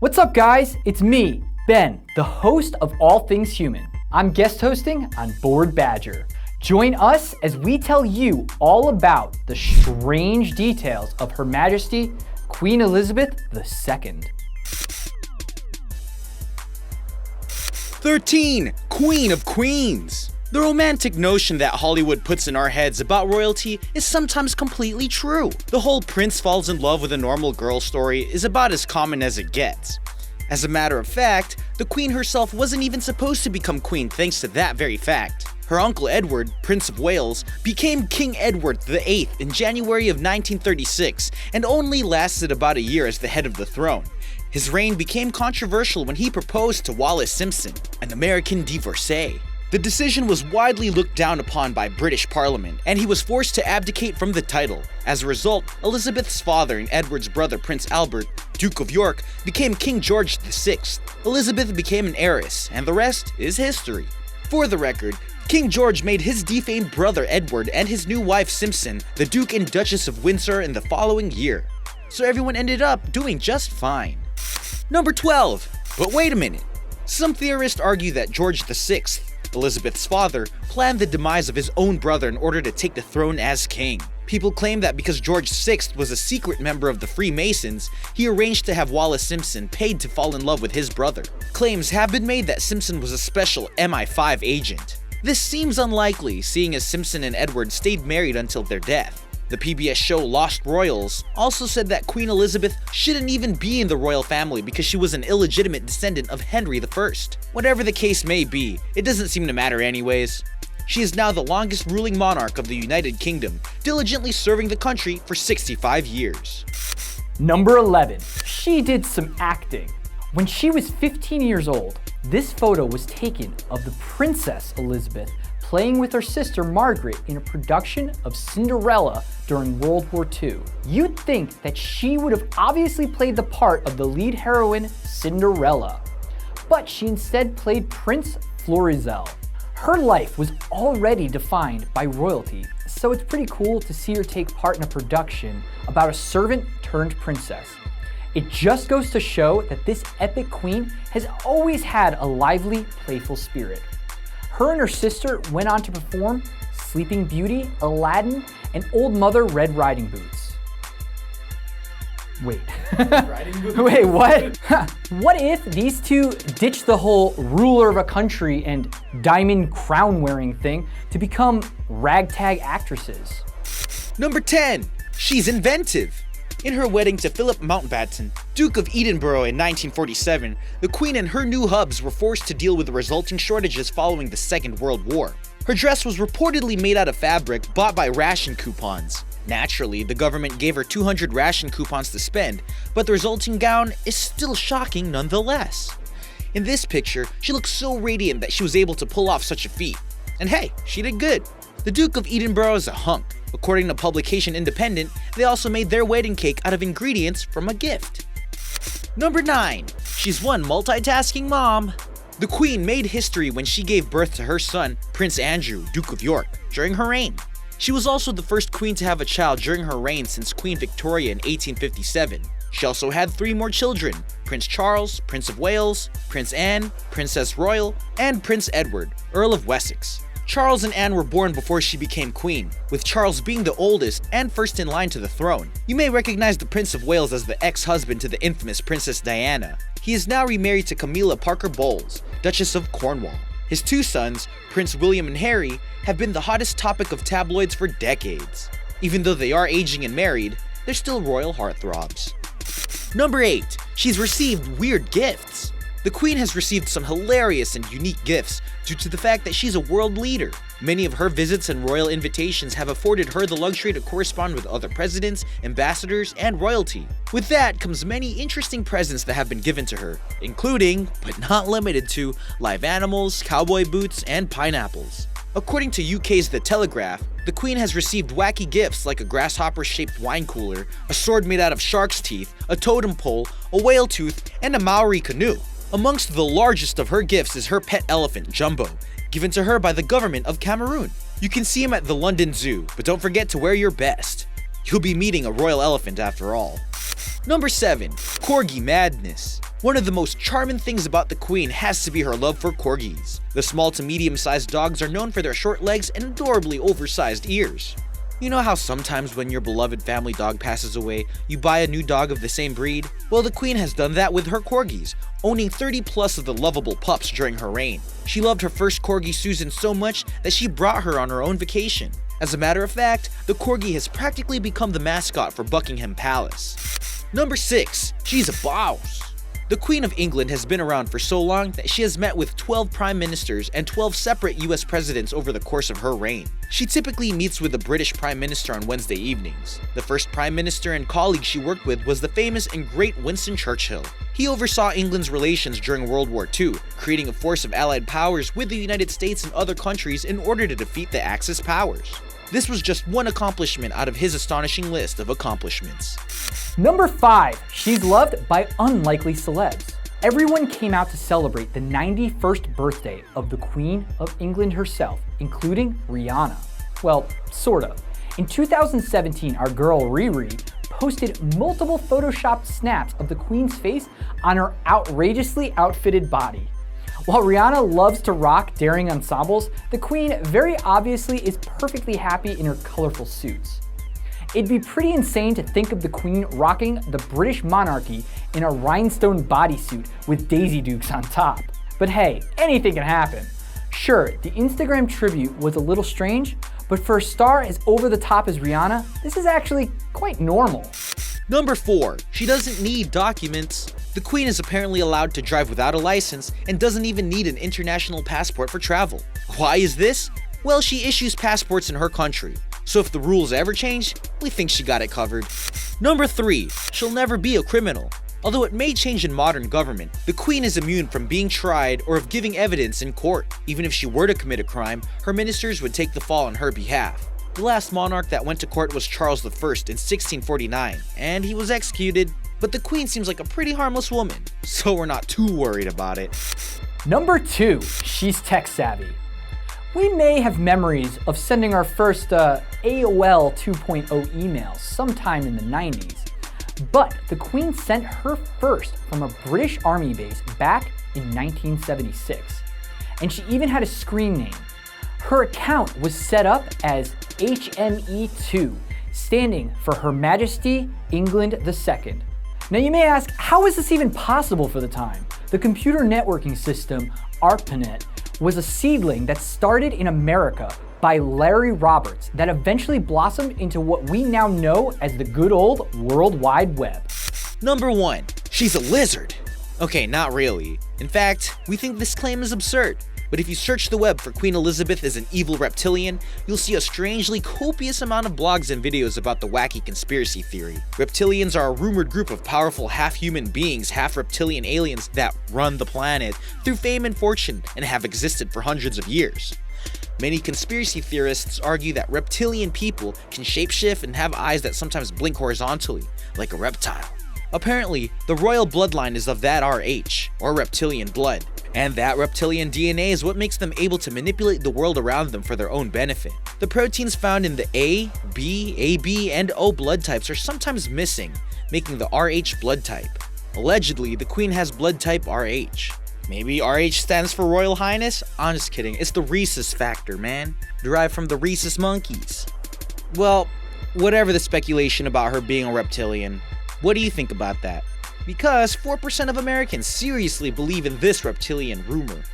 What's up, guys? It's me, Ben, the host of All Things Human. I'm guest hosting on Bored Badger. Join us as we tell you all about the strange details of Her Majesty Queen Elizabeth II. 13. Queen of Queens. The romantic notion that Hollywood puts in our heads about royalty is sometimes completely true. The whole prince falls in love with a normal girl story is about as common as it gets. As a matter of fact, the queen herself wasn't even supposed to become queen thanks to that very fact. Her uncle Edward, Prince of Wales, became King Edward VIII in January of 1936 and only lasted about a year as the head of the throne. His reign became controversial when he proposed to Wallis Simpson, an American divorcee. The decision was widely looked down upon by British Parliament, and he was forced to abdicate from the title. As a result, Elizabeth's father and Edward's brother Prince Albert, Duke of York, became King George VI. Elizabeth became an heiress, and the rest is history. For the record, King George made his defamed brother Edward and his new wife Simpson the Duke and Duchess of Windsor in the following year. So everyone ended up doing just fine. Number 12. But wait a minute. Some theorists argue that George VI, Elizabeth's father, planned the demise of his own brother in order to take the throne as king. People claim that because George VI was a secret member of the Freemasons, he arranged to have Wallis Simpson paid to fall in love with his brother. Claims have been made that Simpson was a special MI5 agent. This seems unlikely, seeing as Simpson and Edward stayed married until their death. The PBS show Lost Royals also said that Queen Elizabeth shouldn't even be in the royal family because she was an illegitimate descendant of Henry I. Whatever the case may be, it doesn't seem to matter anyways. She is now the longest ruling monarch of the United Kingdom, diligently serving the country for 65 years. Number 11. She did some acting. When she was 15 years old, this photo was taken of the Princess Elizabeth playing with her sister Margaret in a production of Cinderella during World War II. You'd think that she would have obviously played the part of the lead heroine Cinderella, but she instead played Prince Florizel. Her life was already defined by royalty, so it's pretty cool to see her take part in a production about a servant turned princess. It just goes to show that this epic queen has always had a lively, playful spirit. Her and her sister went on to perform Sleeping Beauty, Aladdin, and Old Mother Red Riding Boots. Wait. Wait, what? What if these two ditched the whole ruler of a country and diamond crown wearing thing to become ragtag actresses? Number 10. She's inventive. In her wedding to Philip Mountbatten, Duke of Edinburgh in 1947, the Queen and her new hubs were forced to deal with the resulting shortages following the Second World War. Her dress was reportedly made out of fabric bought by ration coupons. Naturally, the government gave her 200 ration coupons to spend, but the resulting gown is still shocking nonetheless. In this picture, she looks so radiant that she was able to pull off such a feat. And hey, she did good. The Duke of Edinburgh is a hunk. According to publication Independent, they also made their wedding cake out of ingredients from a gift. Number 9. She's one multitasking mom. The Queen made history when she gave birth to her son, Prince Andrew, Duke of York, during her reign. She was also the first queen to have a child during her reign since Queen Victoria in 1857. She also had 3 more children: Prince Charles, Prince of Wales, Prince Anne, Princess Royal, and Prince Edward, Earl of Wessex. Charles and Anne were born before she became queen, with Charles being the oldest and first in line to the throne. You may recognize the Prince of Wales as the ex-husband to the infamous Princess Diana. He is now remarried to Camilla Parker Bowles, Duchess of Cornwall. His 2 sons, Prince William and Harry, have been the hottest topic of tabloids for decades. Even though they are aging and married, they're still royal heartthrobs. Number 8. She's received weird gifts. The Queen has received some hilarious and unique gifts due to the fact that she's a world leader. Many of her visits and royal invitations have afforded her the luxury to correspond with other presidents, ambassadors, and royalty. With that comes many interesting presents that have been given to her, including, but not limited to, live animals, cowboy boots, and pineapples. According to UK's The Telegraph, the Queen has received wacky gifts like a grasshopper-shaped wine cooler, a sword made out of shark's teeth, a totem pole, a whale tooth, and a Maori canoe. Amongst the largest of her gifts is her pet elephant, Jumbo, given to her by the government of Cameroon. You can see him at the London Zoo, but don't forget to wear your best. You'll be meeting a royal elephant after all. Number 7. Corgi Madness. One of the most charming things about the Queen has to be her love for Corgis. The small to medium-sized dogs are known for their short legs and adorably oversized ears. You know how sometimes when your beloved family dog passes away, you buy a new dog of the same breed? Well, the Queen has done that with her Corgis, owning 30 plus of the lovable pups during her reign. She loved her first Corgi Susan so much that she brought her on her own vacation. As a matter of fact, the Corgi has practically become the mascot for Buckingham Palace. Number 6. She's a boss. The Queen of England has been around for so long that she has met with 12 prime ministers and 12 separate US presidents over the course of her reign. She typically meets with the British Prime Minister on Wednesday evenings. The first Prime Minister and colleague she worked with was the famous and great Winston Churchill. He oversaw England's relations during World War II, creating a force of allied powers with the United States and other countries in order to defeat the Axis powers. This was just one accomplishment out of his astonishing list of accomplishments. Number 5. She's loved by unlikely celebs. Everyone came out to celebrate the 91st birthday of the Queen of England herself, including Rihanna. Well, sort of. In 2017, our girl Riri posted multiple photoshopped snaps of the Queen's face on her outrageously outfitted body. While Rihanna loves to rock daring ensembles, the Queen very obviously is perfectly happy in her colorful suits. It'd be pretty insane to think of the Queen rocking the British monarchy in a rhinestone bodysuit with Daisy Dukes on top. But hey, anything can happen. Sure, the Instagram tribute was a little strange, but for a star as over the top as Rihanna, this is actually quite normal. Number 4. She doesn't need documents. The Queen is apparently allowed to drive without a license and doesn't even need an international passport for travel. Why is this? Well, she issues passports in her country, so if the rules ever change, we think she got it covered. Number 3. She'll never be a criminal. Although it may change in modern government, the Queen is immune from being tried or of giving evidence in court. Even if she were to commit a crime, her ministers would take the fall on her behalf. The last monarch that went to court was Charles I in 1649, and he was executed. But the Queen seems like a pretty harmless woman, so we're not too worried about it. Number 2. She's tech savvy. We may have memories of sending our first AOL 2.0 emails sometime in the 90s, but the Queen sent her first from a British Army base back in 1976, and she even had a screen name. Her account was set up as HME2, standing for Her Majesty England II. Now you may ask, how is this even possible for the time? The computer networking system, ARPANET, was a seedling that started in America by Larry Roberts that eventually blossomed into what we now know as the good old World Wide Web. Number 1. She's a lizard. Okay, not really. In fact, we think this claim is absurd. But if you search the web for Queen Elizabeth as an evil reptilian, you'll see a strangely copious amount of blogs and videos about the wacky conspiracy theory. Reptilians are a rumored group of powerful half-human beings, half-reptilian aliens that run the planet through fame and fortune and have existed for hundreds of years. Many conspiracy theorists argue that reptilian people can shapeshift and have eyes that sometimes blink horizontally, like a reptile. Apparently, the royal bloodline is of that RH, or reptilian blood. And that reptilian DNA is what makes them able to manipulate the world around them for their own benefit. The proteins found in the A, B, AB, and O blood types are sometimes missing, making the RH blood type. Allegedly, the Queen has blood type RH. Maybe RH stands for Royal Highness? I'm just kidding, it's the rhesus factor, man. Derived from the rhesus monkeys. Well, whatever the speculation about her being a reptilian, what do you think about that? Because 4% of Americans seriously believe in this reptilian rumor.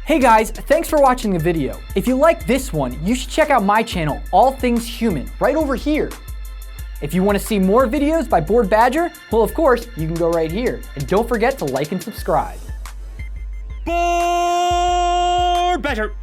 Hey guys, thanks for watching the video. If you like this one, you should check out my channel, All Things Human, right over here. If you want to see more videos by Bored Badger, well of course, you can go right here. And don't forget to like and subscribe. Bored Badger!